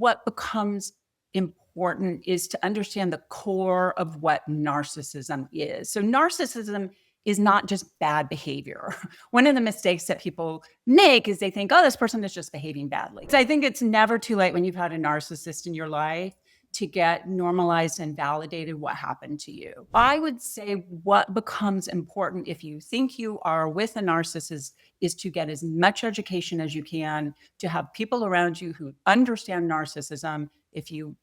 what becomes important is to understand the core of what narcissism is. So narcissism is not just bad behavior. One of the mistakes that people make is they think, oh, this person is just behaving badly. So I think it's never too late when you've had a narcissist in your life to get normalized and validated what happened to you. I would say what becomes important if you think you are with a narcissist is to get as much education as you can, to have people around you who understand narcissism. If you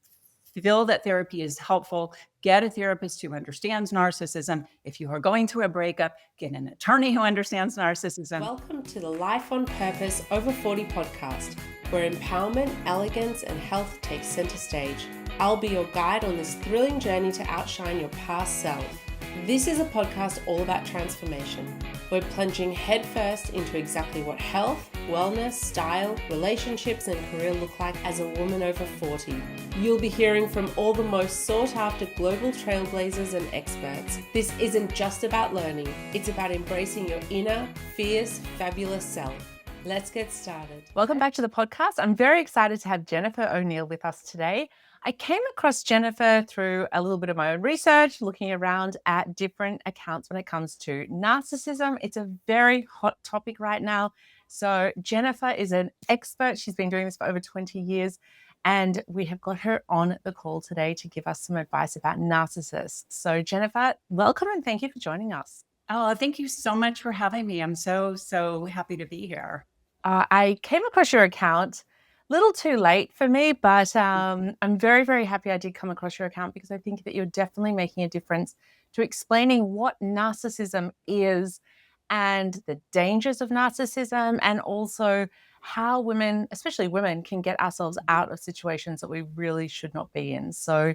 feel that therapy is helpful, get a therapist who understands narcissism. If you are going through a breakup, get an attorney who understands narcissism. Welcome to the Life on Purpose Over 40 podcast, where empowerment, elegance, and health take center stage. I'll be your guide on this thrilling journey to outshine your past self. This is a podcast all about transformation. We're plunging headfirst into exactly what health, wellness, style, relationships, and career look like as a woman over 40. You'll be hearing from all the most sought-after global trailblazers and experts. This isn't just about learning, it's about embracing your inner, fierce, fabulous self. Let's get started. Welcome back to the podcast. I'm very excited to have Jennifer O'Neill with us today. I came across Jennifer through a little bit of my own research, looking around at different accounts when it comes to narcissism. It's a very hot topic right now. So Jennifer is an expert. She's been doing this for over 20 years. And we have got her on the call today to give us some advice about narcissists. So Jennifer, welcome and thank you for joining us. Oh, thank you so much for having me. I'm so happy to be here. I came across your account a little too late for me, but I'm very, very happy I did come across your account because I think that you're definitely making a difference to explaining what narcissism is and the dangers of narcissism, and also how women, especially women, can get ourselves out of situations that we really should not be in. So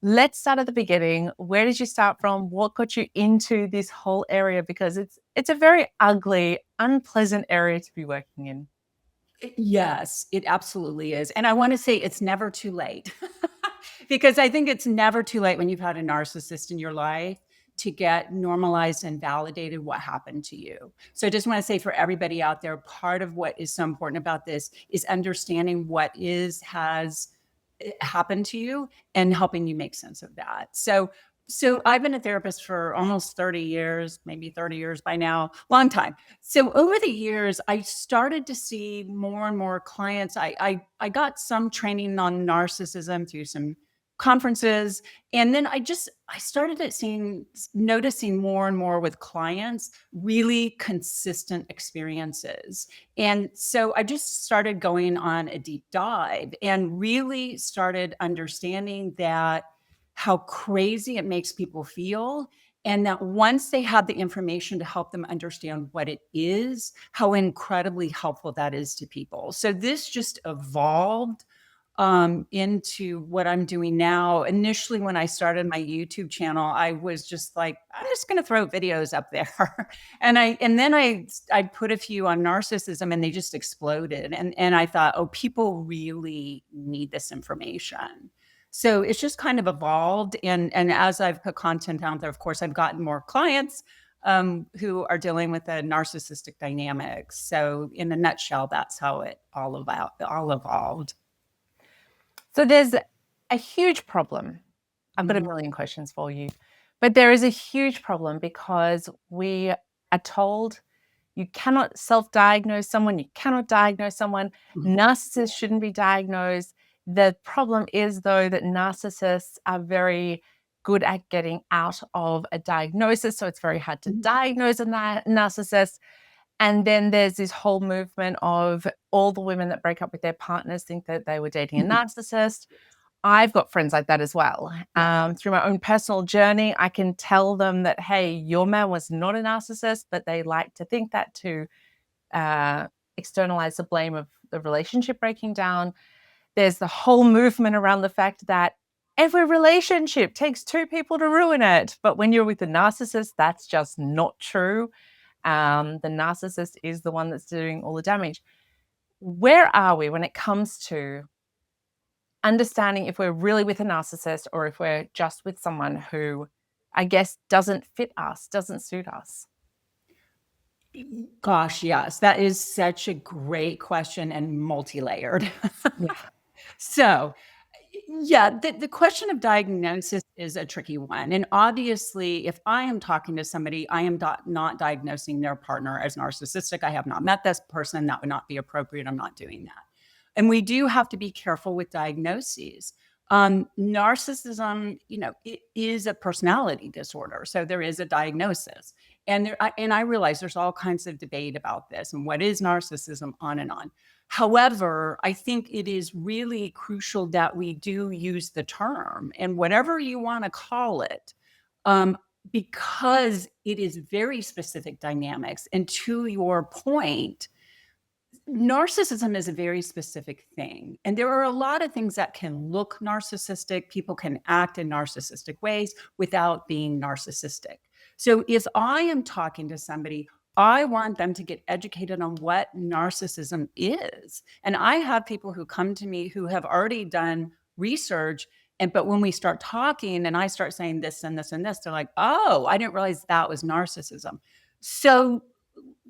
let's start at the beginning. Where did you start from? What got you into this whole area? Because it's a very ugly, unpleasant area to be working in. Yes, it absolutely is. And I want to say it's never too late because I think it's never too late when you've had a narcissist in your life to get normalized and validated what happened to you. So I just want to say for everybody out there, part of what is so important about this is understanding what has happened to you and helping you make sense of that. So I've been a therapist for almost 30 years, maybe 30 years by now, long time. So over the years, I started to see more and more clients. I got some training on narcissism through some conferences. And then I started noticing more and more with clients, really consistent experiences. And so I just started going on a deep dive and really started understanding how crazy it makes people feel. And that once they have the information to help them understand what it is, how incredibly helpful that is to people. So this just evolved into what I'm doing now. Initially, when I started my YouTube channel, I was just like, I'm just going to throw videos up there. and then I put a few on narcissism and they just exploded. And I thought, oh, people really need this information. So it's just kind of evolved. And as I've put content out there, of course, I've gotten more clients who are dealing with a narcissistic dynamics. So in a nutshell, that's how it all evolved. So there's a huge problem. I've got a million questions for you, but there is a huge problem because we are told you cannot self-diagnose someone, you cannot diagnose someone. Narcissists shouldn't be diagnosed. The problem is, though, that narcissists are very good at getting out of a diagnosis, so it's very hard to diagnose a narcissist. And then there's this whole movement of all the women that break up with their partners think that they were dating a narcissist. I've got friends like that as well. Through my own personal journey, I can tell them that, hey, your man was not a narcissist, but they like to think that to externalize the blame of the relationship breaking down. There's the whole movement around the fact that every relationship takes two people to ruin it. But when you're with a narcissist, that's just not true. The narcissist is the one that's doing all the damage. Where are we when it comes to understanding if we're really with a narcissist or if we're just with someone who, I guess, doesn't fit us, doesn't suit us? Gosh, yes, that is such a great question and multi-layered. Yeah. So, yeah, the question of diagnosis is a tricky one. And obviously, if I am talking to somebody, I am not diagnosing their partner as narcissistic. I have not met this person. That would not be appropriate. I'm not doing that. And we do have to be careful with diagnoses. Narcissism, it is a personality disorder. So there is a diagnosis. And I realize there's all kinds of debate about this and what is narcissism, on and on. However, I think it is really crucial that we do use the term and whatever you want to call it, um, because it is very specific dynamics. And to your point, narcissism is a very specific thing. And there are a lot of things that can look narcissistic. People can act in narcissistic ways without being narcissistic. So if I am talking to somebody, I want them to get educated on what narcissism is. And I have people who come to me who have already done research. But when we start talking and I start saying this and this and this, they're like, oh, I didn't realize that was narcissism. So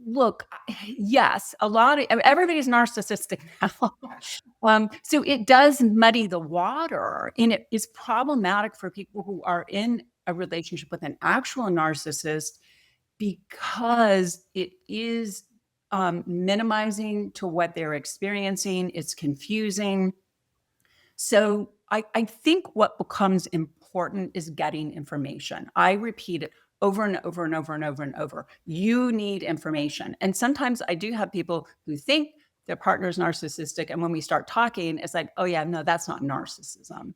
look, yes, everybody's narcissistic now. So it does muddy the water, and it is problematic for people who are in a relationship with an actual narcissist because it is minimizing to what they're experiencing. It's confusing. So I think what becomes important is getting information. I repeat it over and over and over and over and over. You need information. And sometimes I do have people who think their partner's narcissistic. And when we start talking, it's like, oh, yeah, no, that's not narcissism.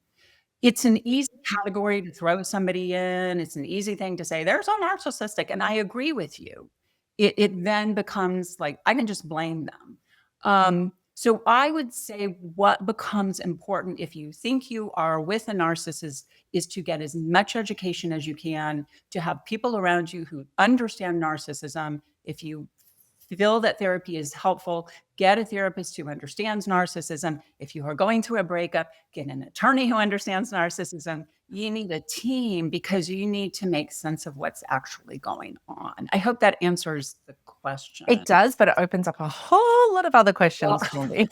It's an easy category to throw somebody in. It's an easy thing to say, they're so narcissistic. And I agree with you. It then becomes like, I can just blame them. So I would say what becomes important if you think you are with a narcissist is to get as much education as you can, to have people around you who understand narcissism. If you feel that therapy is helpful, get a therapist who understands narcissism. If you are going through a breakup, get an attorney who understands narcissism. You need a team because you need to make sense of what's actually going on. I hope that answers the question. It does, but it opens up a whole lot of other questions for me.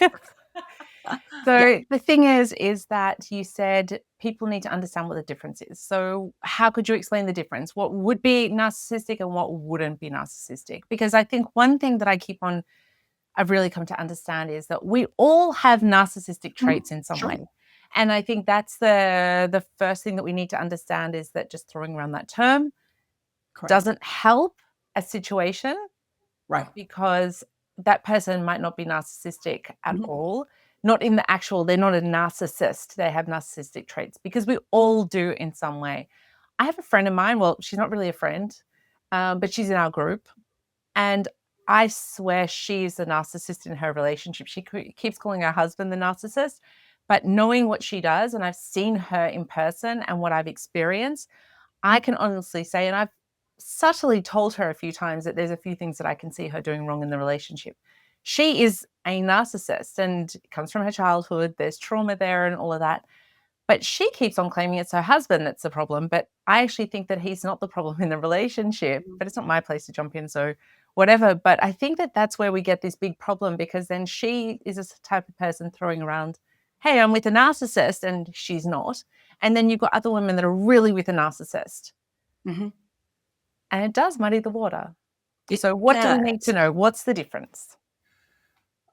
So the thing is that you said people need to understand what the difference is. So how could you explain the difference? What would be narcissistic and what wouldn't be narcissistic? Because I think one thing that I've really come to understand is that we all have narcissistic traits in some way. And I think that's the first thing that we need to understand is that just throwing around that term doesn't help a situation. Right. Because that person might not be narcissistic at all. Not in the actual, they're not a narcissist. They have narcissistic traits because we all do in some way. I have a friend of mine. Well, she's not really a friend, but she's in our group. And I swear she's the narcissist in her relationship. She keeps calling her husband the narcissist. But knowing what she does, and I've seen her in person and what I've experienced, I can honestly say, and I've subtly told her a few times that there's a few things that I can see her doing wrong in the relationship. She is a narcissist and it comes from her childhood. There's trauma there and all of that. But she keeps on claiming it's her husband that's the problem. But I actually think that he's not the problem in the relationship, but it's not my place to jump in. So whatever. But I think that that's where we get this big problem because then she is a type of person throwing around, hey, I'm with a narcissist, and she's not. And then you've got other women that are really with a narcissist. And it does muddy the water. So what do we need to know? What's the difference?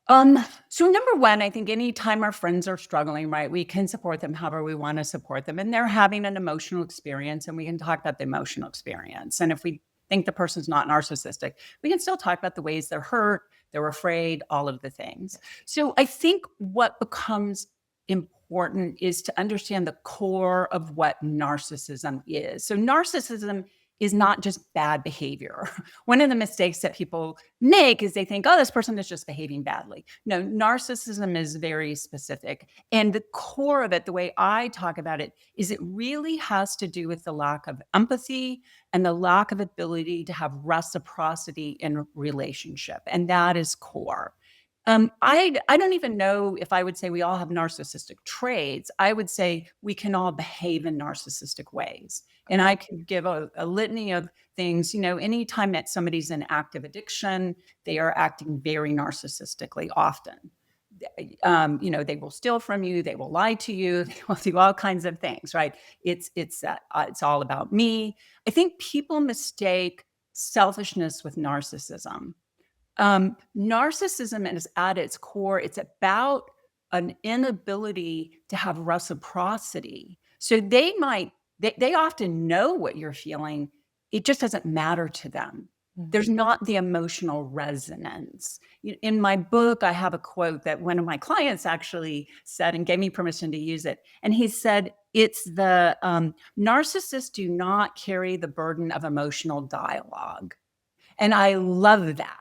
So number one, I think anytime our friends are struggling, right, we can support them however we want to support them. And they're having an emotional experience, and we can talk about the emotional experience. And if we think the person's not narcissistic, we can still talk about the ways they're hurt, they're afraid, all of the things. So I think what becomes important is to understand the core of what narcissism is. So narcissism is not just bad behavior. One of the mistakes that people make is they think, oh, this person is just behaving badly. No, narcissism is very specific. And the core of it, the way I talk about it, is it really has to do with the lack of empathy and the lack of ability to have reciprocity in relationship. And that is core. I don't even know if I would say we all have narcissistic traits. I would say we can all behave in narcissistic ways. And I could give a litany of things, anytime that somebody's in active addiction, they are acting very narcissistically often. They will steal from you, they will lie to you, they will do all kinds of things, right? It's all about me. I think people mistake selfishness with narcissism. Narcissism is at its core, it's about an inability to have reciprocity. So they often know what you're feeling. It just doesn't matter to them. There's not the emotional resonance. In my book, I have a quote that one of my clients actually said and gave me permission to use it. And he said, it's the narcissists do not carry the burden of emotional dialogue. And I love that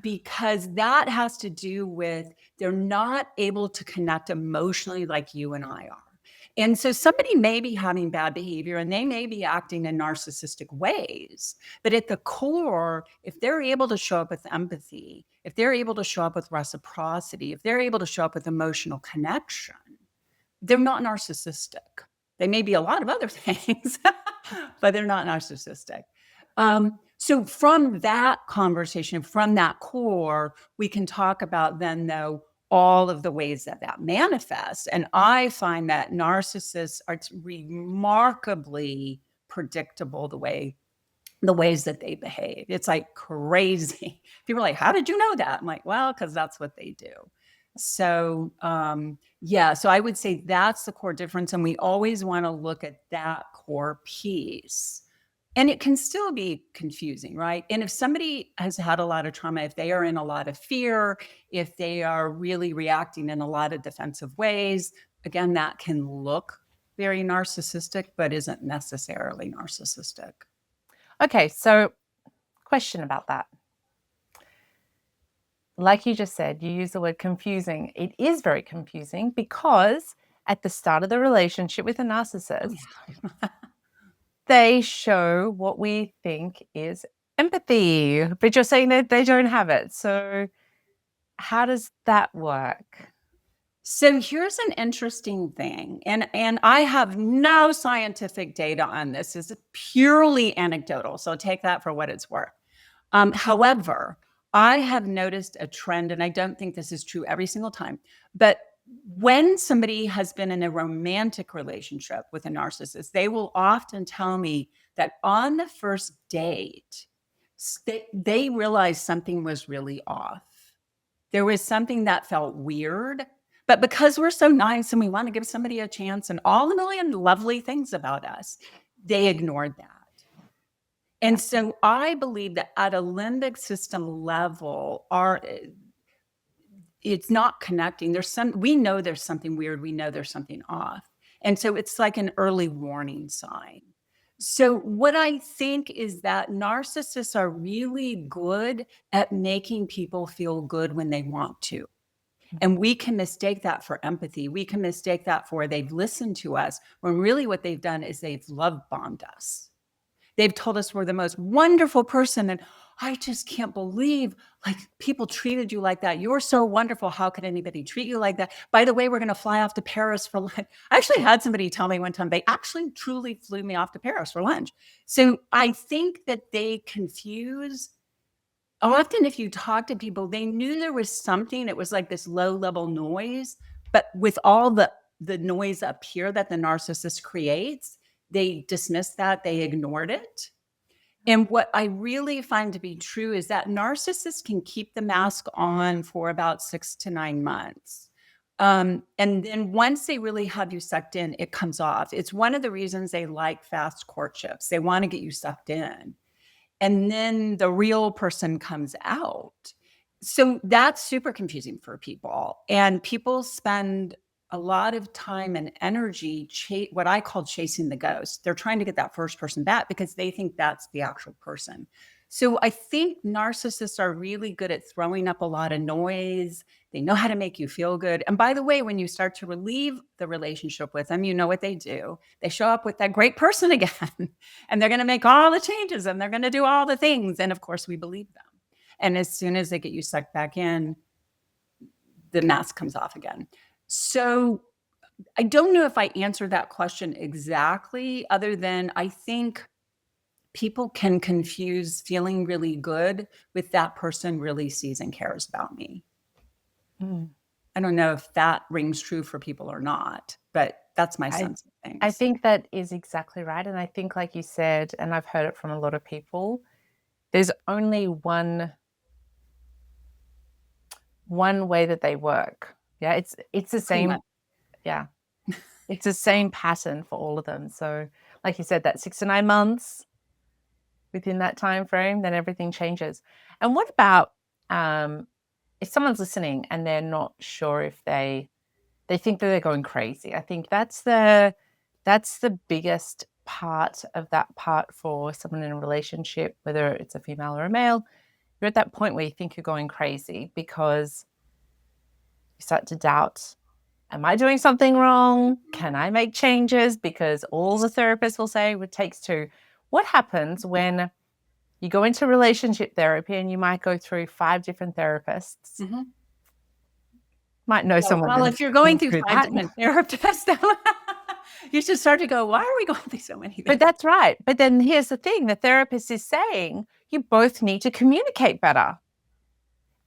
because that has to do with they're not able to connect emotionally like you and I are. And so somebody may be having bad behavior and they may be acting in narcissistic ways, but at the core, if they're able to show up with empathy, if they're able to show up with reciprocity, if they're able to show up with emotional connection, they're not narcissistic. They may be a lot of other things, but they're not narcissistic. So from that conversation, from that core, we can talk about then, though, all of the ways that manifests. And I find that narcissists are remarkably predictable the ways that they behave. It's like crazy. People are like, how did you know that? I'm like, well, because that's what they do. So so I would say that's the core difference. And we always want to look at that core piece. And it can still be confusing, right? And if somebody has had a lot of trauma, if they are in a lot of fear, if they are really reacting in a lot of defensive ways, again, that can look very narcissistic, but isn't necessarily narcissistic. Okay, so question about that. Like you just said, you use the word confusing. It is very confusing because at the start of the relationship with a narcissist, they show what we think is empathy, but you're saying that they don't have it. So how does that work? So here's an interesting thing, and I have no scientific data on this. It's purely anecdotal, so take that for what it's worth. However, I have noticed a trend, and I don't think this is true every single time, but when somebody has been in a romantic relationship with a narcissist, they will often tell me that on the first date, they realized something was really off. There was something that felt weird, but because we're so nice and we want to give somebody a chance and all a million lovely things about us, they ignored that. And so I believe that at a limbic system level, it's not connecting. We know there's something weird. We know there's something off. And so it's like an early warning sign. So what I think is that narcissists are really good at making people feel good when they want to. And we can mistake that for empathy. We can mistake that for they've listened to us, when really what they've done is they've love bombed us. They've told us we're the most wonderful person. And I just can't believe like people treated you like that. You're so wonderful. How could anybody treat you like that? By the way, we're going to fly off to Paris for lunch. I actually had somebody tell me one time, they actually truly flew me off to Paris for lunch. So I think that they confuse. Often if you talk to people, they knew there was something, it was like this low level noise, but with all the noise up here that the narcissist creates, they dismissed that, they ignored it. And what I really find to be true is that narcissists can keep the mask on for about 6 to 9 months. And then once they really have you sucked in, it comes off. It's one of the reasons they like fast courtships. They want to get you sucked in. And then the real person comes out. So that's super confusing for people. And people spend a lot of time and energy, what I call chasing the ghost. They're trying to get that first person back because they think that's the actual person. So I think narcissists are really good at throwing up a lot of noise. They know how to make you feel good. And by the way, when you start to relieve the relationship with them, you know what they do. They show up with that great person again, and they're going to make all the changes and they're going to do all the things. And of course, we believe them. And as soon as they get you sucked back in, the mask comes off again. So I don't know if I answered that question exactly, other than I think people can confuse feeling really good with that person really sees and cares about me. I don't know if that rings true for people or not, but that's my I sense of I things. think that is exactly right. And I think, like you said, and I've heard it from a lot of people, there's only one way that they work. Yeah, it's the Pretty same. much. Yeah, it's the same pattern for all of them. So, like you said, that 6 to 9 months within that time frame, then everything changes. And what about if someone's listening and they're not sure if they think that they're going crazy? I think that's the biggest part of that part for someone in a relationship, whether it's a female or a male. You're at that point where you think you're going crazy because you start to doubt, am I doing something wrong? Can I make changes? Because all the therapists will say it takes two. What happens when you go into relationship therapy and you might go through 5 different therapists? Mhm. Might know someone Well, that's if you're going been through through 5 that. different therapists, you should start to go, "Why are we going through so many But things?" that's right. But then here's the thing, the therapist is saying you both need to communicate better.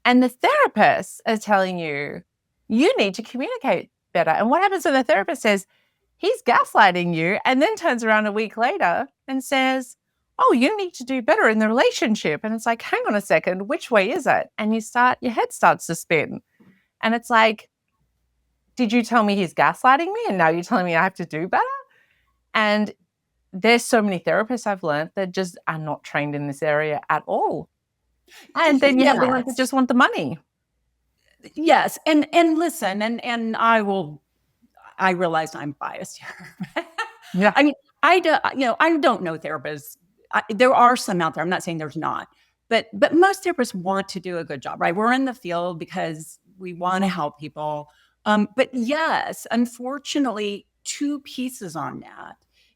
And the therapists are telling you, you need to communicate better. And what happens when the therapist says, he's gaslighting you, and then turns around a week later and says, oh, you need to do better in the relationship. And it's like, hang on a second, which way is it? And your head starts to spin. And it's like, did you tell me he's gaslighting me? And now you're telling me I have to do better? And there's so many therapists I've learned that just are not trained in this area at all. And then you have the ones that just want the money. Yes, and listen, and I realize I'm biased here. Yeah. I mean, I don't know therapists. There are some out there. I'm not saying there's not, but most therapists want to do a good job, right? We're in the field because we want to help people. But yes, unfortunately, 2 pieces on that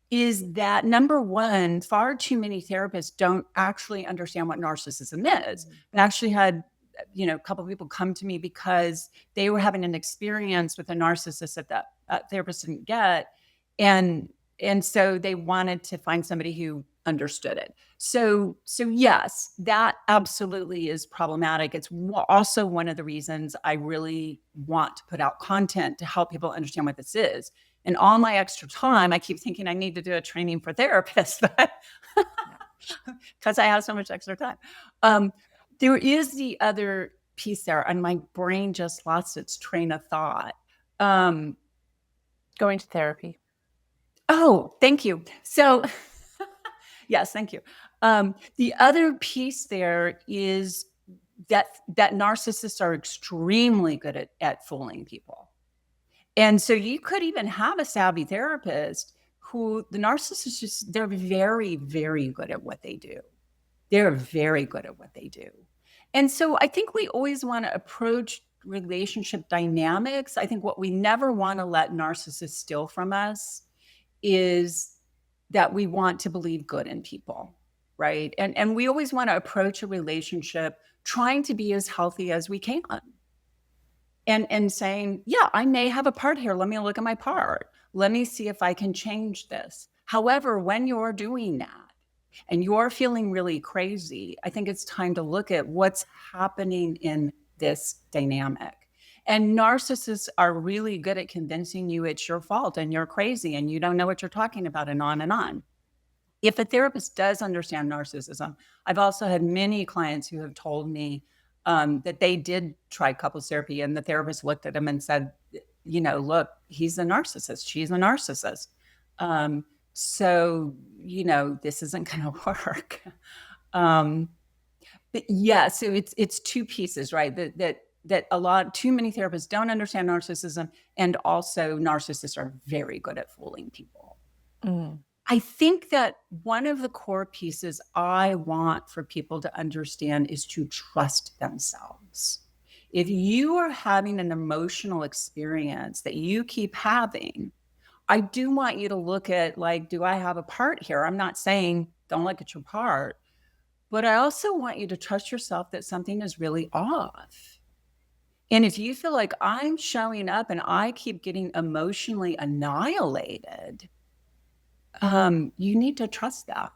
is that number one, far too many therapists don't actually understand what narcissism is. I actually had a couple of people come to me because they were having an experience with a narcissist that therapist didn't get, and so they wanted to find somebody who understood it. So yes, that absolutely is problematic. It's also one of the reasons I really want to put out content to help people understand what this is. And all my extra time, I keep thinking I need to do a training for therapists, but because I have so much extra time. There is the other piece there, and my brain just lost its train of thought. Going to therapy. Oh, thank you. So, yes, thank you. The other piece there is that narcissists are extremely good at fooling people. And so you could even have a savvy therapist who the narcissist they're very, very good at what they do. They're very good at what they do. And so I think we always want to approach relationship dynamics. I think what we never want to let narcissists steal from us is that we want to believe good in people, right? And we always want to approach a relationship trying to be as healthy as we can. And saying, yeah, I may have a part here. Let me look at my part. Let me see if I can change this. However, when you're doing that and you're feeling really crazy, I think it's time to look at what's happening in this dynamic. And narcissists are really good at convincing you it's your fault and you're crazy and you don't know what you're talking about, and on and on. If a therapist does understand narcissism, I've also had many clients who have told me that they did try couples therapy, and the therapist looked at them and said, look, he's a narcissist. She's a narcissist. So, this isn't going to work. But yeah, so it's 2 pieces, right? That too many therapists don't understand narcissism, and also narcissists are very good at fooling people. Mm. I think that one of the core pieces I want for people to understand is to trust themselves. If you are having an emotional experience that you keep having, I do want you to look at, like, do I have a part here? I'm not saying don't look at your part, but I also want you to trust yourself that something is really off. And if you feel like I'm showing up and I keep getting emotionally annihilated, you need to trust that.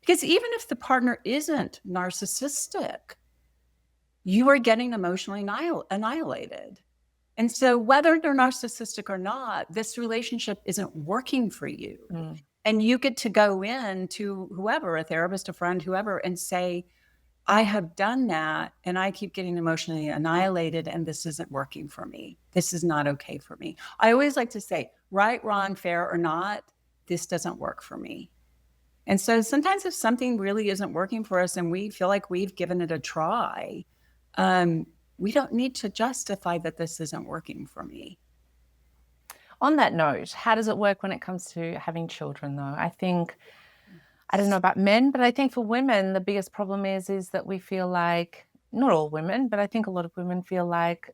Because even if the partner isn't narcissistic, you are getting emotionally annihilated. And so whether they're narcissistic or not, this relationship isn't working for you. And you get to go in to whoever, a therapist, a friend, whoever, and say, I have done that and I keep getting emotionally annihilated and this isn't working for me. This is not okay for me. I always like to say, right, wrong, fair or not, this doesn't work for me. And so sometimes if something really isn't working for us and we feel like we've given it a try, we don't need to justify that this isn't working for me. On that note, how does it work when it comes to having children, though? I think, I don't know about men, but I think for women, the biggest problem is that we feel like, not all women, but I think a lot of women feel like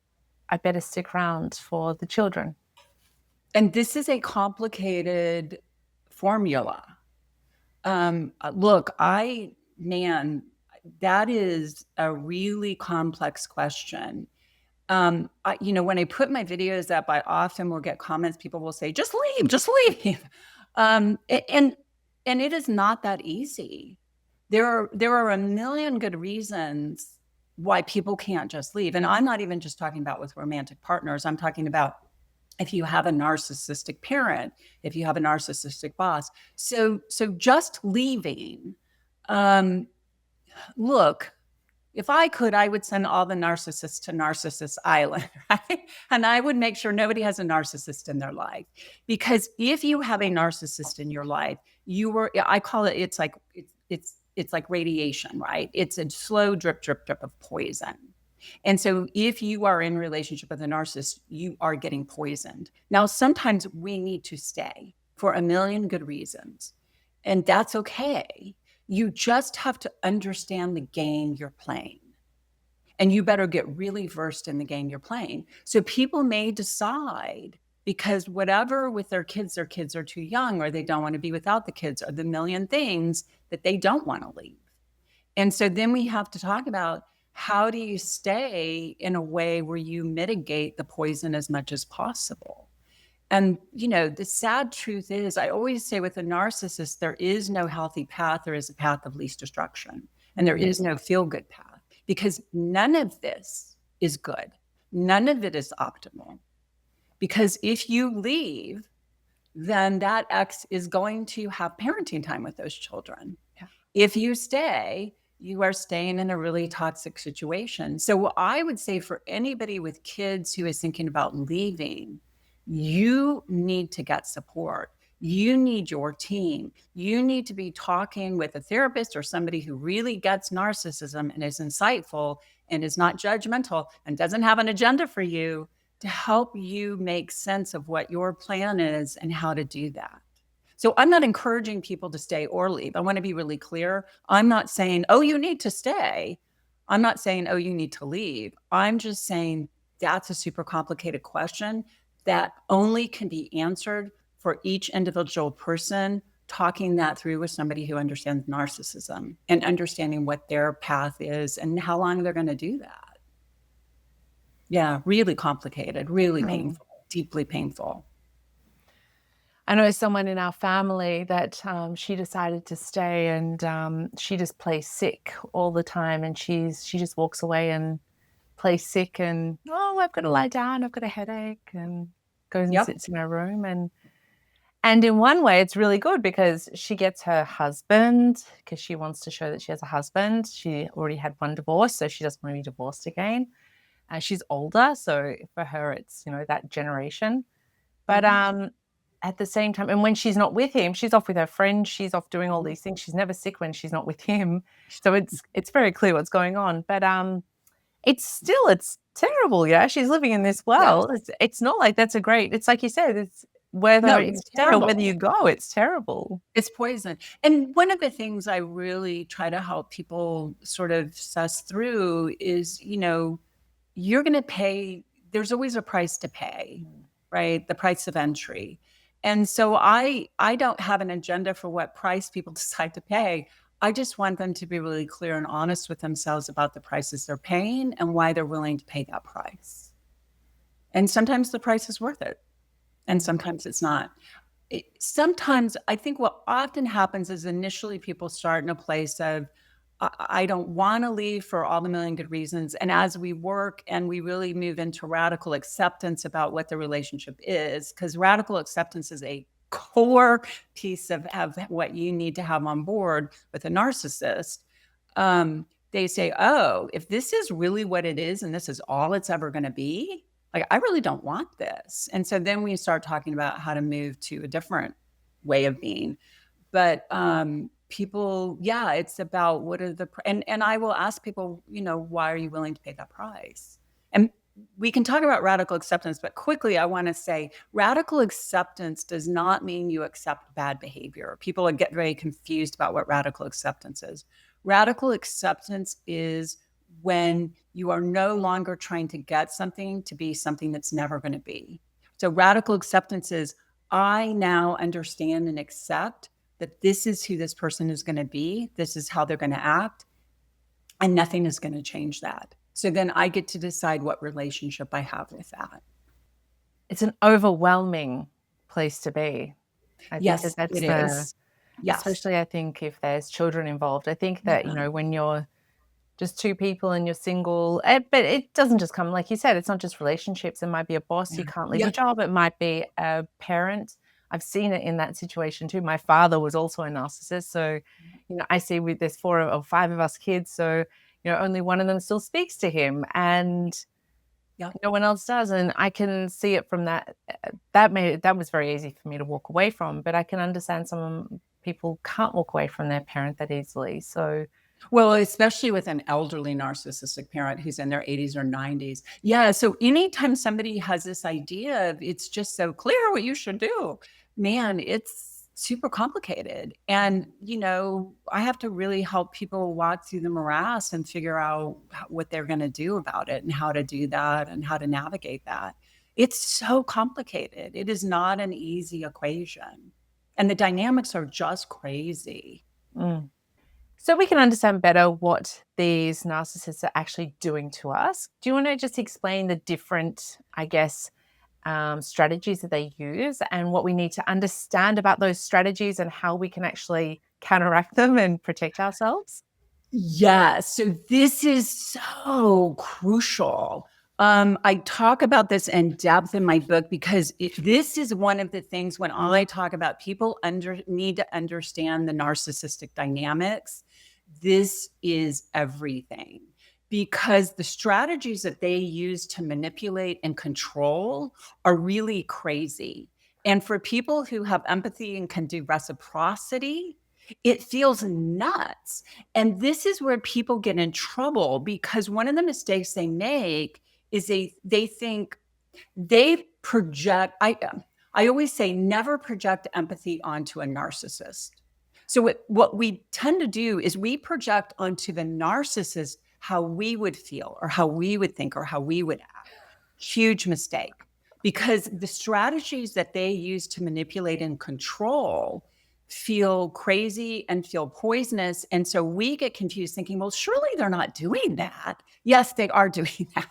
I better stick around for the children. And this is a complicated formula. Look, that is a really complex question. When I put my videos up, I often will get comments. People will say, just leave. And it is not that easy. There are a million good reasons why people can't just leave. And I'm not even just talking about with romantic partners. I'm talking about if you have a narcissistic parent, if you have a narcissistic boss. So just leaving, look, if I could, I would send all the narcissists to Narcissus Island, right? And I would make sure nobody has a narcissist in their life. Because if you have a narcissist in your life, I call it, it's like radiation, right? It's a slow drip of poison. And so if you are in relationship with a narcissist, you are getting poisoned. Now, sometimes we need to stay for a million good reasons, and that's okay. You just have to understand the game you're playing. And you better get really versed in the game you're playing. So people may decide, because whatever with their kids are too young, or they don't want to be without the kids, or the million things that they don't want to leave. And so then we have to talk about, how do you stay in a way where you mitigate the poison as much as possible? And, the sad truth is, I always say with a narcissist, there is no healthy path. There is a path of least destruction. And there is no feel-good path, because none of this is good. None of it is optimal. Because if you leave, then that ex is going to have parenting time with those children. Yeah. If you stay, you are staying in a really toxic situation. So what I would say for anybody with kids who is thinking about leaving, you need to get support. You need your team. You need to be talking with a therapist or somebody who really gets narcissism and is insightful and is not judgmental and doesn't have an agenda for you, to help you make sense of what your plan is and how to do that. So I'm not encouraging people to stay or leave. I want to be really clear. I'm not saying, oh, you need to stay. I'm not saying, oh, you need to leave. I'm just saying that's a super complicated question that only can be answered for each individual person, talking that through with somebody who understands narcissism and understanding what their path is and how long they're going to do that. Yeah, really complicated, really painful, deeply painful. I know someone in our family that she decided to stay, and she just plays sick all the time, and she just walks away and plays sick, and I've got to lie down, I've got a headache, and goes and sits in her room. And in one way it's really good, because she gets her husband, because she wants to show that she has a husband. She already had one divorce, so she doesn't want to be divorced again. She's older, so for her it's that generation. But at the same time, and when she's not with him, she's off with her friends, she's off doing all these things. She's never sick when she's not with him. So it's very clear what's going on. But it's terrible, yeah. She's living in this world. Yes. It's not like that's it's like you said, it's whether you go, it's terrible. It's poison. And one of the things I really try to help people sort of suss through is, you're going to pay, there's always a price to pay, right? The price of entry. And so I don't have an agenda for what price people decide to pay. I just want them to be really clear and honest with themselves about the prices they're paying and why they're willing to pay that price. And sometimes the price is worth it, and sometimes it's not. Sometimes I think what often happens is initially people start in a place of, I don't want to leave for all the million good reasons. And as we work and we really move into radical acceptance about what the relationship is, because radical acceptance is a core piece of what you need to have on board with a narcissist. They say, oh, if this is really what it is and this is all it's ever going to be, like, I really don't want this. And so then we start talking about how to move to a different way of being. But people, yeah, it's about what are the, and I will ask people, why are you willing to pay that price? And we can talk about radical acceptance, but quickly, I want to say radical acceptance does not mean you accept bad behavior. People get very confused about what radical acceptance is. Radical acceptance is when you are no longer trying to get something to be something that's never going to be. So radical acceptance is, I now understand and accept that this is who this person is going to be. This is how they're going to act. And nothing is going to change that. So then I get to decide what relationship I have with that. It's an overwhelming place to be. I think Yes, that's it is. Yes. Especially I think if there's children involved. I think that, when you're just two people and you're single, but it doesn't just come, like you said, it's not just relationships. It might be a boss, you can't leave your job. It might be a parent. I've seen it in that situation too. My father was also a narcissist. So, I see there's 4 or 5 of us kids. So, only one of them still speaks to him and no one else does. And I can see it from that. That was very easy for me to walk away from, but I can understand some people can't walk away from their parent that easily. So, well, especially with an elderly narcissistic parent who's in their 80s or 90s. Yeah. So anytime somebody has this idea of it's just so clear what you should do, man, it's super complicated. And, I have to really help people walk through the morass and figure out what they're going to do about it and how to do that and how to navigate that. It's so complicated. It is not an easy equation. And the dynamics are just crazy. So we can understand better what these narcissists are actually doing to us. Do you want to just explain the different, strategies that they use and what we need to understand about those strategies and how we can actually counteract them and protect ourselves? Yes. So this is so crucial. I talk about this in depth in my book because this is one of the things when I talk about people need to understand the narcissistic dynamics. This is everything because the strategies that they use to manipulate and control are really crazy. And for people who have empathy and can do reciprocity, it feels nuts. And this is where people get in trouble because one of the mistakes they make is they think they project. I always say never project empathy onto a narcissist. So what we tend to do is we project onto the narcissist how we would feel or how we would think or how we would act. Huge mistake because the strategies that they use to manipulate and control feel crazy and feel poisonous. And so we get confused thinking, well, surely they're not doing that. Yes, they are doing that.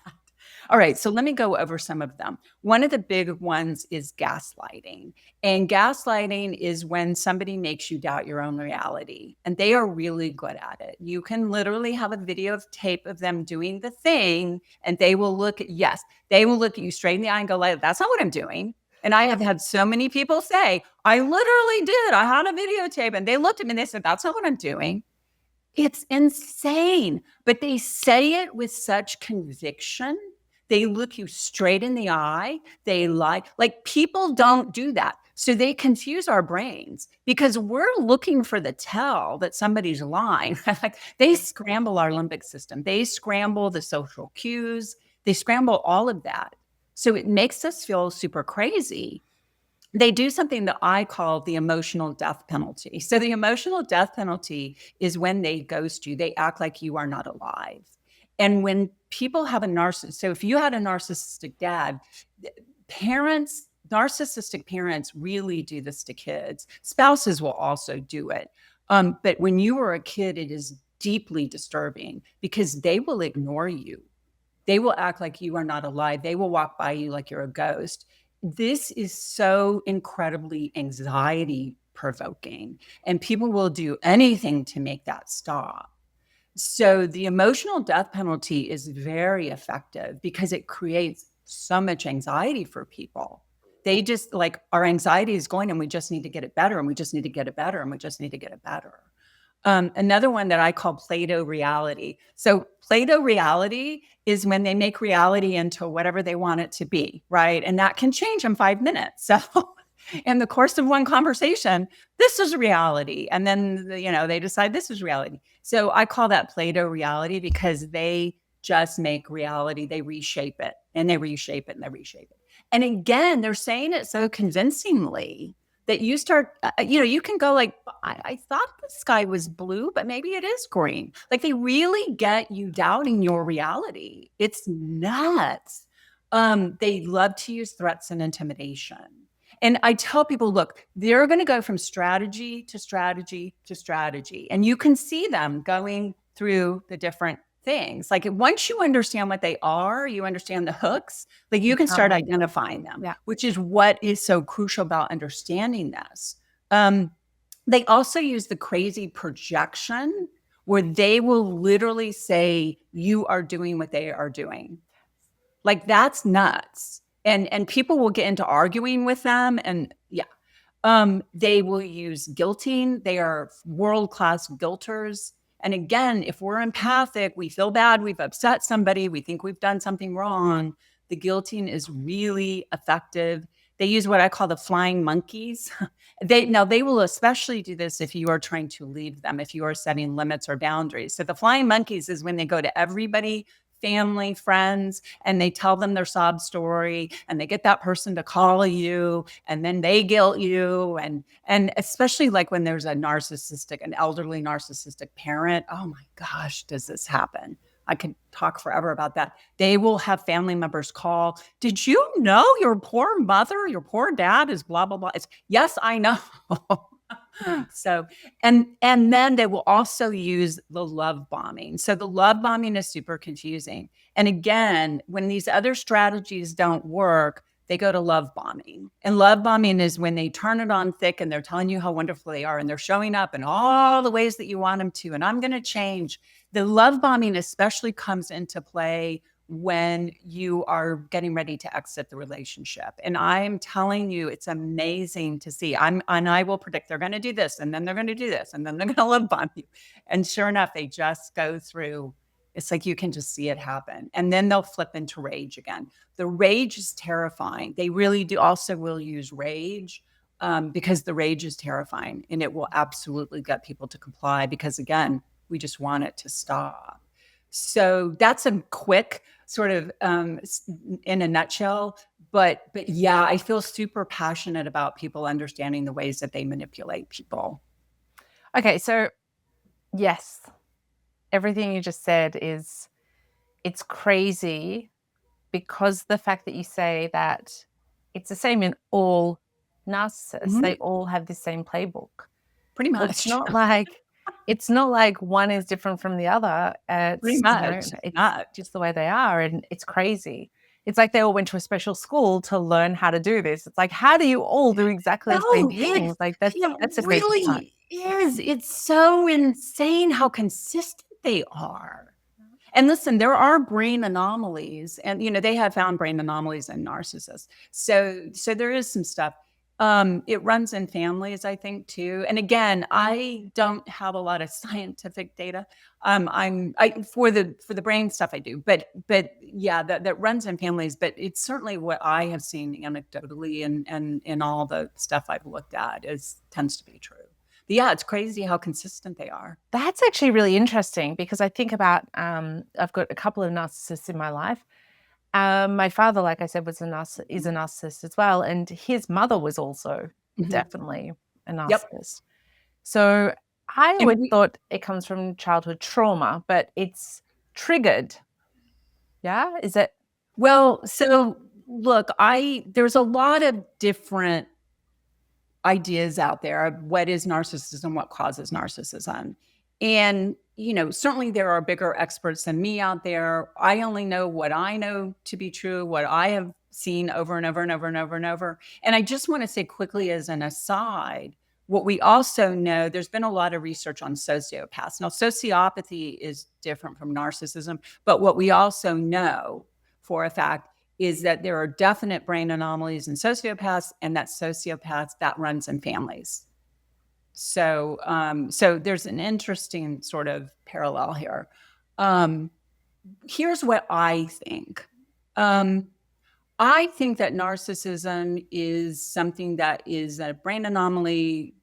All right, so let me go over some of them. One of the big ones is gaslighting. And gaslighting is when somebody makes you doubt your own reality. And they are really good at it. You can literally have a video of tape of them doing the thing, and they will look at you straight in the eye and go, like, that's not what I'm doing. And I have had so many people say, I literally did. I had a videotape. And they looked at me and they said, that's not what I'm doing. It's insane. But they say it with such conviction. They look you straight in the eye. They lie. Like people don't do that. So they confuse our brains because we're looking for the tell that somebody's lying. Like they scramble our limbic system. They scramble the social cues. They scramble all of that. So it makes us feel super crazy. They do something that I call the emotional death penalty. So the emotional death penalty is when they ghost you. They act like you are not alive. And when people have a narcissist, so if you had a narcissistic dad, narcissistic parents really do this to kids. Spouses will also do it. But when you were a kid, it is deeply disturbing because they will ignore you. They will act like you are not alive. They will walk by you like you're a ghost. This is so incredibly anxiety provoking, and people will do anything to make that stop. So the emotional death penalty is very effective because it creates so much anxiety for people. They just like our anxiety is going and we just need to get it better and we just need to get it better and we just need to get it better. Another one that I call Play-Doh reality. So Play-Doh reality is when they make reality into whatever they want it to be, right? And that can change in 5 minutes. So in the course of one conversation, this is reality. And then, they decide this is reality. So I call that Play-Doh reality because they just make reality. They reshape it and they reshape it and they reshape it. And again, they're saying it so convincingly that you start, you can go like, I thought the sky was blue, but maybe it is green. Like they really get you doubting your reality. It's nuts. They love to use threats and intimidation. And I tell people, look, they're going to go from strategy to strategy to strategy. And you can see them going through the different things. Like once you understand what they are, you understand the hooks, like you can start identifying them, which is what is so crucial about understanding this. They also use the crazy projection where they will literally say, you are doing what they are doing. Like that's nuts. And people will get into arguing with them. And they will use guilting. They are world-class guilters. And again, if we're empathic, we feel bad, we've upset somebody, we think we've done something wrong. The guilting is really effective. They use what I call the flying monkeys. They will especially do this if you are trying to leave them, if you are setting limits or boundaries. So the flying monkeys is when they go to everybody, family, friends, and they tell them their sob story and they get that person to call you and then they guilt you. And especially like when there's an elderly narcissistic parent, oh my gosh, does this happen? I could talk forever about that. They will have family members call. Did you know your poor mother, your poor dad is blah, blah, blah. Yes, I know. So, and then they will also use the love bombing. So the love bombing is super confusing. And again, when these other strategies don't work, they go to love bombing. And love bombing is when they turn it on thick and they're telling you how wonderful they are and they're showing up in all the ways that you want them to. And I'm going to change. The love bombing especially comes into play when you are getting ready to exit the relationship. And I'm telling you, it's amazing to see. And I will predict they're going to do this, and then they're going to do this, and then they're going to love bomb you. And sure enough, they just go through. It's like you can just see it happen. And then they'll flip into rage again. The rage is terrifying. They really do also will use rage because the rage is terrifying and it will absolutely get people to comply because, again, we just want it to stop. So that's a quick sort of in a nutshell. But yeah, I feel super passionate about people understanding the ways that they manipulate people. Okay, so yes, everything you just said it's crazy because the fact that you say that it's the same in all narcissists, they all have the same playbook. Pretty much. It's not like one is different from the other. Pretty much. It's not just the way they are, and it's crazy. It's like they all went to a special school to learn how to do this. It's like, how do you all do exactly the same things? Like that's a crazy part. Is. It's so insane how consistent they are. And listen, there are brain anomalies, and they have found brain anomalies in narcissists. So there is some stuff. It runs in families, I think, too. And again, I don't have a lot of scientific data. For the brain stuff I do, but yeah, that runs in families. But it's certainly what I have seen anecdotally and in all the stuff I've looked at tends to be true. But yeah, it's crazy how consistent they are. That's actually really interesting because I think about I've got a couple of narcissists in my life. My father, like I said, is a narcissist as well. And his mother was also definitely a narcissist. Yep. So I always thought it comes from childhood trauma, but it's triggered. Yeah? Is it? Well, so look, there's a lot of different ideas out there of what is narcissism, what causes narcissism. And, certainly there are bigger experts than me out there. I only know what I know to be true, what I have seen over and over and over and over and over. And I just want to say quickly as an aside, what we also know, there's been a lot of research on sociopaths. Now, sociopathy is different from narcissism, but what we also know for a fact is that there are definite brain anomalies in sociopaths, and that sociopaths, that runs in families. So, so there's an interesting sort of parallel here. Here's what I think. I think that narcissism is something that is a brain anomaly.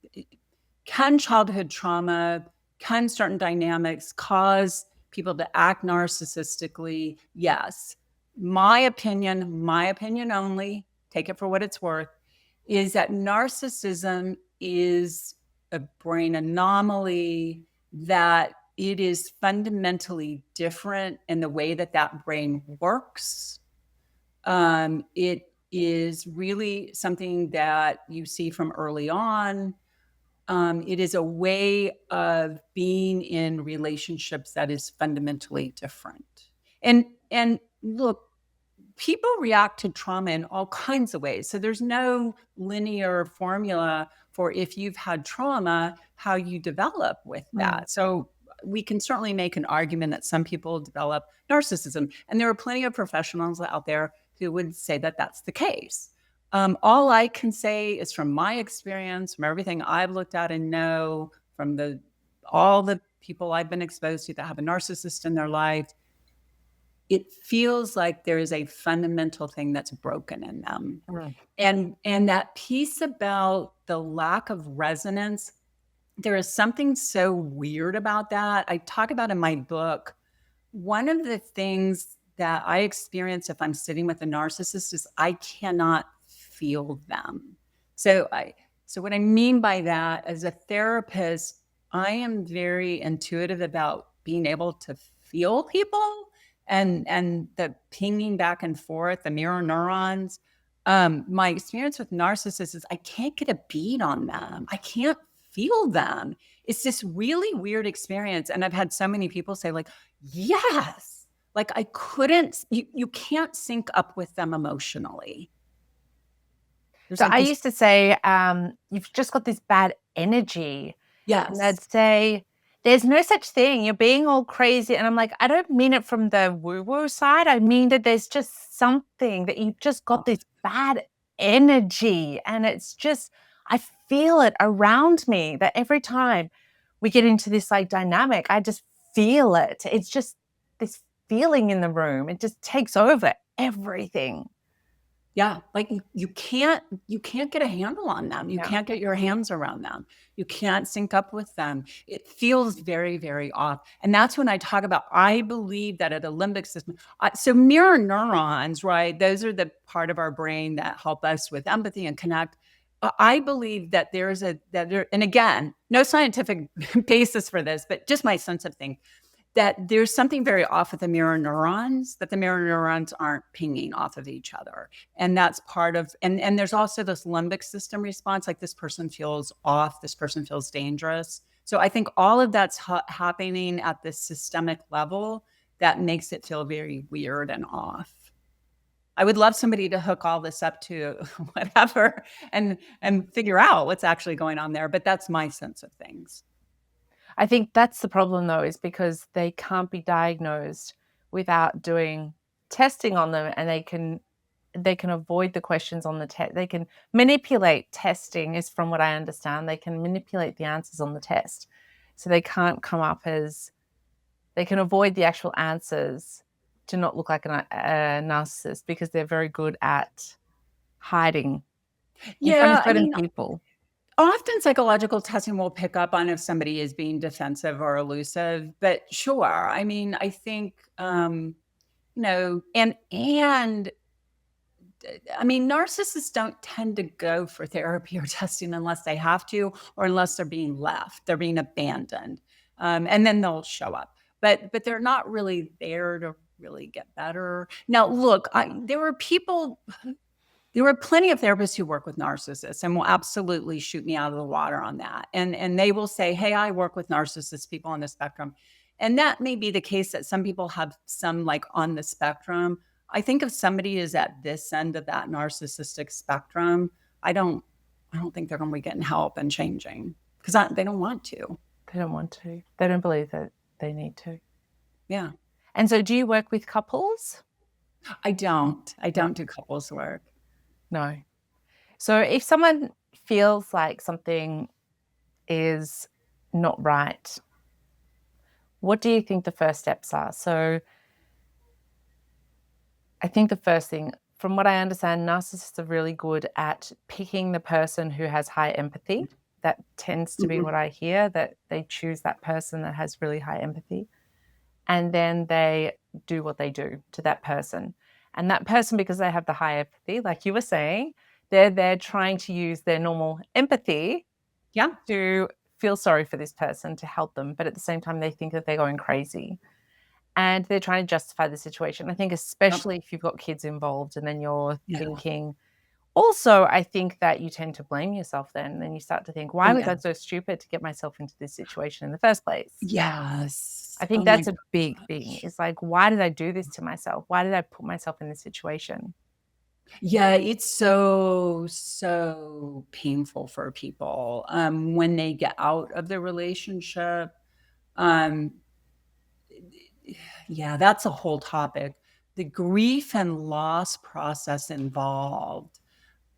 Can childhood trauma, can certain dynamics cause people to act narcissistically? Yes. My opinion only, take it for what it's worth, is that narcissism is a brain anomaly, that it is fundamentally different in the way that that brain works. It is really something that you see from early on. It is a way of being in relationships that is fundamentally different. And look, people react to trauma in all kinds of ways. So there's no linear formula for if you've had trauma, how you develop with that. So we can certainly make an argument that some people develop narcissism. And there are plenty of professionals out there who would say that that's the case. All I can say is from my experience, from everything I've looked at and know, from all the people I've been exposed to that have a narcissist in their life, it feels like there is a fundamental thing that's broken in them. And that piece about the lack of resonance, there is something so weird about that. I talk about in my book, one of the things that I experience if I'm sitting with a narcissist is I cannot feel them. So what I mean by that, as a therapist, I am very intuitive about being able to feel people and the pinging back and forth, the mirror neurons. My experience with narcissists is I can't get a beat on them. I can't feel them. It's this really weird experience. And I've had so many people say like, yes, like I couldn't, you can't sync up with them emotionally. So I used to say, you've just got this bad energy. Yes. And I'd say, there's no such thing. You're being all crazy. And I'm like, I don't mean it from the woo-woo side. I mean that there's just something that you've just got this bad energy. And it's just, I feel it around me that every time we get into this like dynamic, I just feel it. It's just this feeling in the room. It just takes over everything. Yeah, like you can't get a handle on them. You can't get your hands around them. You can't sync up with them. It feels very, very off. And that's when I talk about, I believe that at a limbic system, so mirror neurons, right? Those are the part of our brain that help us with empathy and connect. I believe that and again, no scientific basis for this, but just my sense of things, that there's something very off with the mirror neurons, that the mirror neurons aren't pinging off of each other. And that's part of, and there's also this limbic system response, like this person feels off, this person feels dangerous. So I think all of that's happening at the systemic level that makes it feel very weird and off. I would love somebody to hook all this up to whatever and figure out what's actually going on there. But that's my sense of things. I think that's the problem though, is because they can't be diagnosed without doing testing on them, and they can avoid the questions on the test. They can manipulate testing, is from what I understand. They can manipulate the answers on the test. So they can't come up as, they can avoid the actual answers to not look like a narcissist, because they're very good at hiding in front of certain people. Often psychological testing will pick up on if somebody is being defensive or elusive, but sure. I mean, I think, and I mean, narcissists don't tend to go for therapy or testing unless they have to, or unless they're being left, they're being abandoned. And then they'll show up, but they're not really there to really get better. Now, look, there were plenty of therapists who work with narcissists and will absolutely shoot me out of the water on that. And they will say, hey, I work with narcissist people on the spectrum. And that may be the case, that some people have some like on the spectrum. I think if somebody is at this end of that narcissistic spectrum, I don't I don't think they're going to be getting help and changing because they don't want to. They don't want to. They don't believe that they need to. Yeah. And so do you work with couples? I don't do couples work. No. So if someone feels like something is not right, what do you think the first steps are? So I think the first thing, from what I understand, narcissists are really good at picking the person who has high empathy. That tends to be what I hear, that they choose that person that has really high empathy. And then they do what they do to that person. And that person, because they have the high empathy, like you were saying, they're trying to use their normal empathy to feel sorry for this person, to help them. But at the same time, they think that they're going crazy. And they're trying to justify the situation. I think especially if you've got kids involved and then you're thinking, also, I think that you tend to blame yourself then. And then you start to think, why was I so stupid to get myself into this situation in the first place? Yes. I think that's a big thing. It's like, why did I do this to myself? Why did I put myself in this situation? Yeah, it's so painful for people when they get out of the relationship. Yeah, that's a whole topic. The grief and loss process involved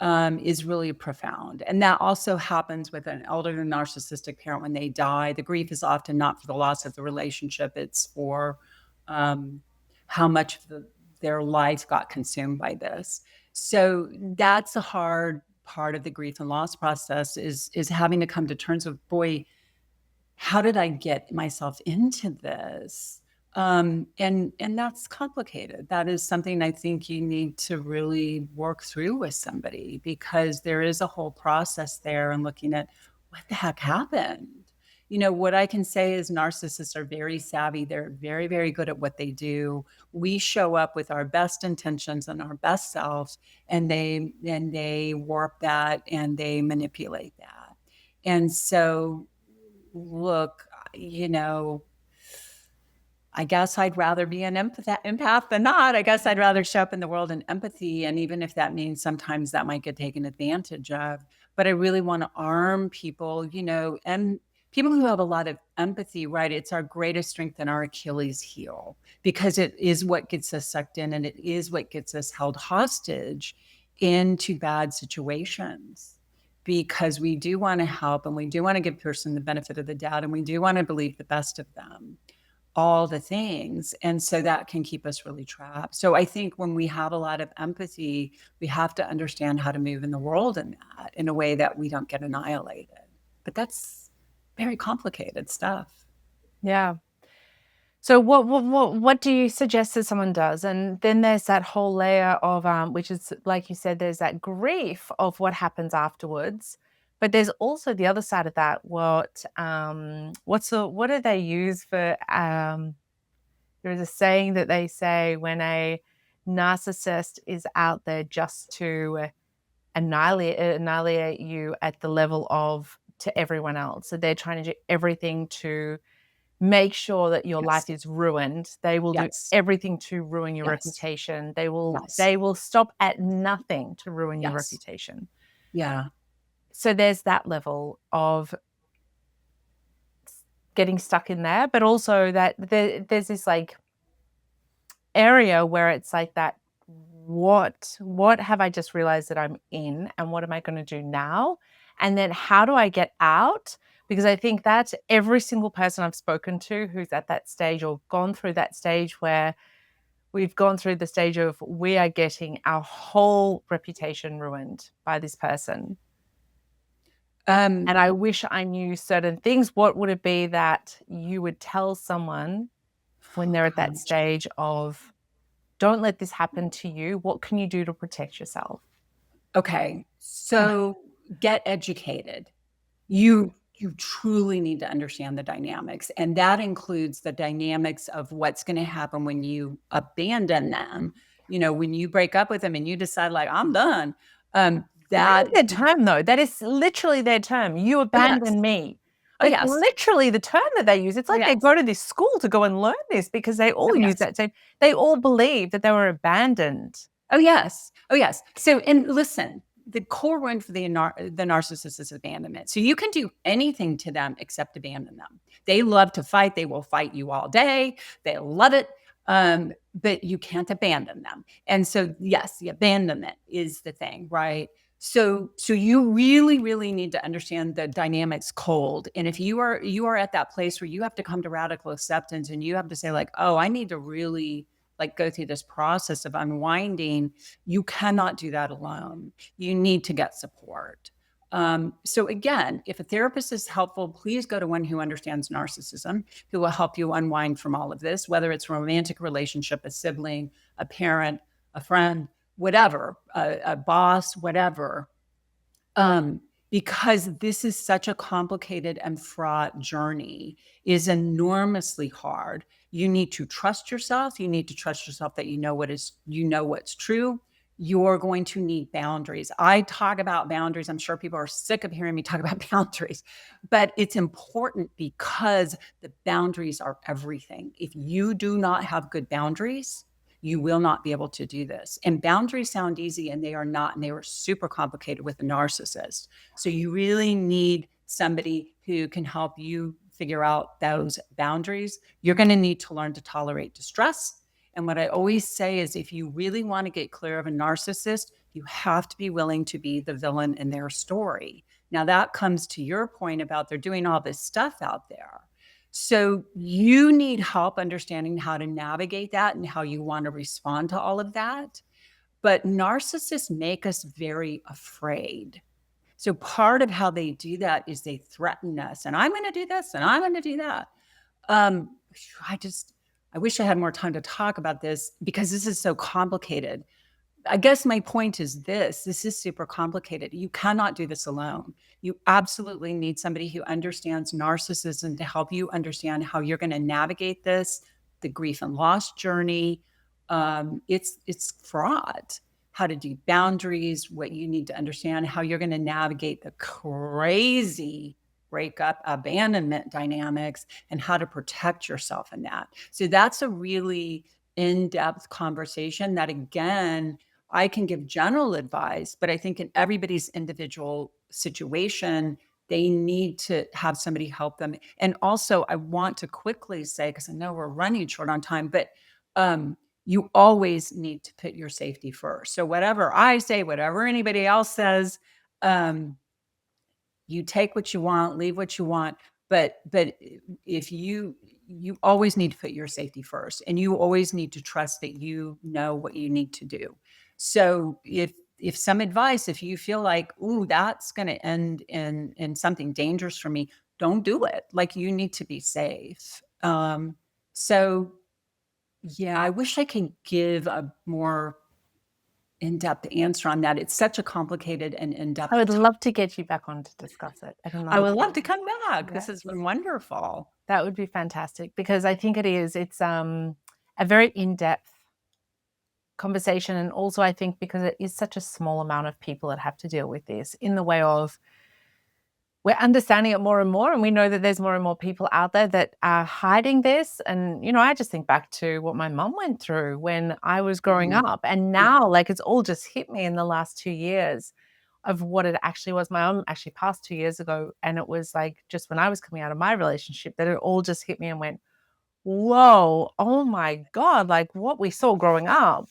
is really profound. And that also happens with an elderly narcissistic parent when they die. The grief is often not for the loss of the relationship, it's for how much of their life got consumed by this. So that's a hard part of the grief and loss process is having to come to terms with, boy, how did I get myself into this? And that's complicated. That is something I think you need to really work through with somebody because there is a whole process there and looking at what the heck happened. What I can say is narcissists are very savvy. They're very, very good at what they do. We show up with our best intentions and our best selves, and they warp that and they manipulate that. And so, look, I guess I'd rather be an empath than not. I guess I'd rather show up in the world in empathy. And even if that means sometimes that might get taken advantage of, but I really want to arm people, and people who have a lot of empathy, right? It's our greatest strength and our Achilles heel because it is what gets us sucked in and it is what gets us held hostage into bad situations. Because we do want to help and we do want to give a person the benefit of the doubt and we do want to believe the best of them, all the things. And so that can keep us really trapped. So I think when we have a lot of empathy, we have to understand how to move in the world in that in a way that we don't get annihilated. But that's very complicated stuff. Yeah. So what do you suggest that someone does? And then there's that whole layer of which is, like you said, there's that grief of what happens afterwards. But there's also the other side of that. What do they use for? There's a saying that they say when a narcissist is out there just to annihilate you at the level of to everyone else. So they're trying to do everything to make sure that your life is ruined. They will do everything to ruin your reputation. They will stop at nothing to ruin your reputation. Yeah. So there's that level of getting stuck in there, but also that there's this like area where it's like that, what have I just realized that I'm in and what am I going to do now? And then how do I get out? Because I think that every single person I've spoken to who's at that stage or gone through that stage where we've gone through the stage of we are getting our whole reputation ruined by this person. And I wish I knew certain things. What would it be that you would tell someone when they're at that stage of don't let this happen to you? What can you do to protect yourself? Okay. So get educated. You truly need to understand the dynamics. And that includes the dynamics of what's going to happen when you abandon them. When you break up with them and you decide like, I'm done. That is their term though. That is literally their term. You abandon me. Like literally the term that they use. It's like they go to this school to go and learn this because they all use that same. They all believe that they were abandoned. Oh, yes. So, and listen, the core wound for the narcissist is abandonment. So you can do anything to them except abandon them. They love to fight. They will fight you all day. They love it. But you can't abandon them. And so, yes, the abandonment is the thing, right? So you really, really need to understand the dynamics cold. And if you are at that place where you have to come to radical acceptance and you have to say like, oh, I need to really like go through this process of unwinding, you cannot do that alone. You need to get support. So again, if a therapist is helpful, please go to one who understands narcissism, who will help you unwind from all of this, whether it's a romantic relationship, a sibling, a parent, a friend, whatever, a boss, whatever. Because this is such a complicated and fraught journey, is enormously hard. You need to trust yourself. You need to trust yourself that you know what's true. You're going to need boundaries. I talk about boundaries. I'm sure people are sick of hearing me talk about boundaries, but it's important because the boundaries are everything. If you do not have good boundaries, you will not be able to do this. And boundaries sound easy, and they are not. And they were super complicated with a narcissist. So you really need somebody who can help you figure out those boundaries. You're going to need to learn to tolerate distress. And what I always say is if you really want to get clear of a narcissist, you have to be willing to be the villain in their story. Now, that comes to your point about they're doing all this stuff out there. So you need help understanding how to navigate that and how you want to respond to all of that. But narcissists make us very afraid. So part of how they do that is they threaten us, and I'm going to do this and I'm going to do that. I wish I had more time to talk about this because this is so complicated. I guess my point is this is super complicated. You cannot do this alone. You absolutely need somebody who understands narcissism to help you understand how you're going to navigate this, the grief and loss journey. It's fraught. How to do boundaries, what you need to understand, how you're going to navigate the crazy breakup, abandonment dynamics, and how to protect yourself in that. So that's a really in-depth conversation that, again, I can give general advice, but I think in everybody's individual situation, they need to have somebody help them. And also, I want to quickly say, because I know we're running short on time, but you always need to put your safety first. So whatever I say, whatever anybody else says, you take what you want, leave what you want. But if you always need to put your safety first, and you always need to trust that you know what you need to do. So if some advice, if you feel like, ooh, that's going to end in something dangerous for me, don't do it. Like, you need to be safe. So yeah, I wish I could give a more in-depth answer on that. It's such a complicated and in-depth. I would love to get you back on to discuss it. I would love to come back. Yes. This has been wonderful. That would be fantastic because I think it's a very in-depth conversation. And also I think because it is such a small amount of people that have to deal with this, in the way of we're understanding it more and more, and we know that there's more and more people out there that are hiding this. And, I just think back to what my mum went through when I was growing up. And now, like, it's all just hit me in the last 2 years of what it actually was. My mum actually passed 2 years ago, and it was like just when I was coming out of my relationship that it all just hit me and went, whoa, oh my God, like what we saw growing up.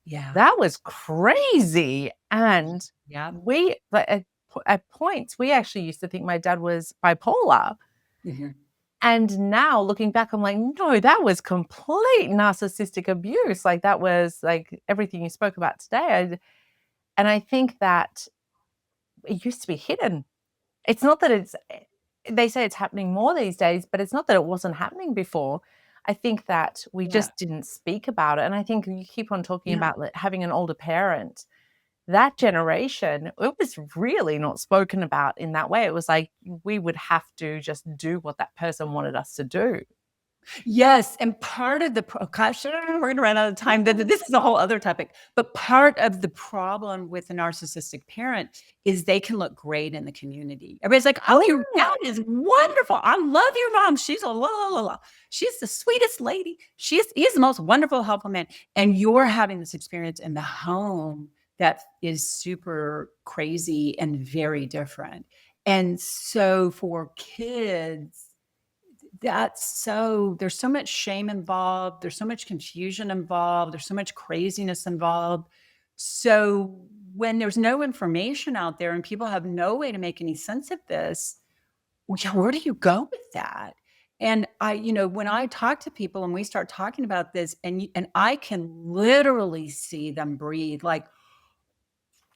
Yeah. That was crazy. And yeah, we, at points, we actually used to think my dad was bipolar. And now looking back, I'm like, no, that was complete narcissistic abuse. Like, that was like everything you spoke about today. And I think that it used to be hidden. It's not that they say it's happening more these days, but it's not that it wasn't happening before. I think that we just didn't speak about it. And I think you keep on talking about having an older parent. That generation, it was really not spoken about in that way. It was like we would have to just do what that person wanted us to do. Yes. And part of the, gosh, we're going to run out of time. This is a whole other topic. But part of the problem with a narcissistic parent is they can look great in the community. Everybody's like, oh, your dad is wonderful. I love your mom. She's a la, la, la, la. She's the sweetest lady. He's the most wonderful, helpful man. And you're having this experience in the home that is super crazy and very different. And so for kids, there's so much shame involved, there's so much confusion involved, there's so much craziness involved. So when there's no information out there and people have no way to make any sense of this, well, yeah, where do you go with that? And when I talk to people and we start talking about this, and I can literally see them breathe, like,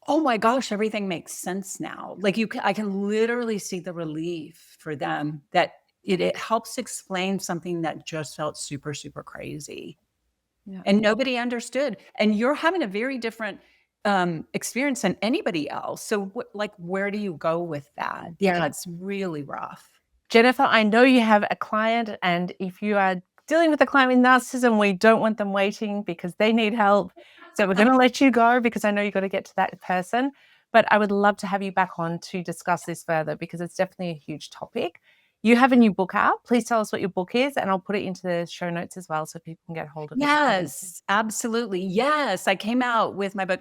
oh my gosh, everything makes sense now. Like I can literally see the relief for them that it helps explain something that just felt super, super crazy. Yeah. And nobody understood. And you're having a very different experience than anybody else. So where do you go with that? Yeah, it's really rough. Jennifer, I know you have a client, and if you are dealing with a client with narcissism, we don't want them waiting because they need help. So we're going to let you go because I know you've got to get to that person. But I would love to have you back on to discuss this further because it's definitely a huge topic. You have a new book out. Please tell us what your book is, and I'll put it into the show notes as well so people can get hold of it. Yes, absolutely. Yes, I came out with my book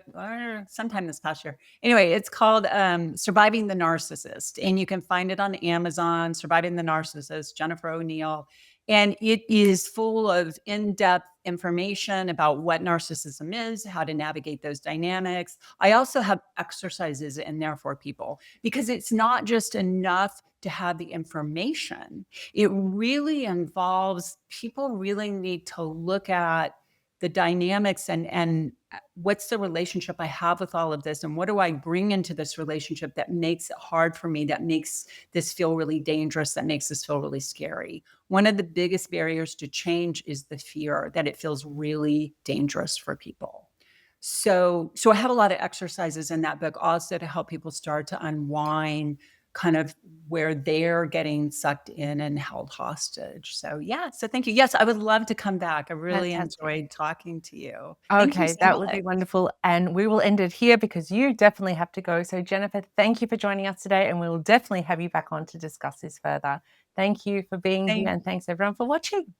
sometime this past year. Anyway, it's called Surviving the Narcissist, and you can find it on Amazon, Surviving the Narcissist, Jennifer O'Neill. And it is full of in-depth information about what narcissism is, how to navigate those dynamics. I also have exercises in there for people because it's not just enough to have the information. It really involves people really need to look at the dynamics and what's the relationship I have with all of this, and what do I bring into this relationship that makes it hard for me, that makes this feel really dangerous, that makes this feel really scary. One of the biggest barriers to change is the fear that it feels really dangerous for people. So I have a lot of exercises in that book also to help people start to unwind kind of where they're getting sucked in and held hostage. So yeah, so thank you. Yes, I would love to come back. I really enjoyed talking to you. Thank you Okay, so that would be much. wonderful. And we will end it here because you definitely have to go. So Jennifer, thank you for joining us today, and we will definitely have you back on to discuss this further. Thank you for being here, and thanks everyone for watching.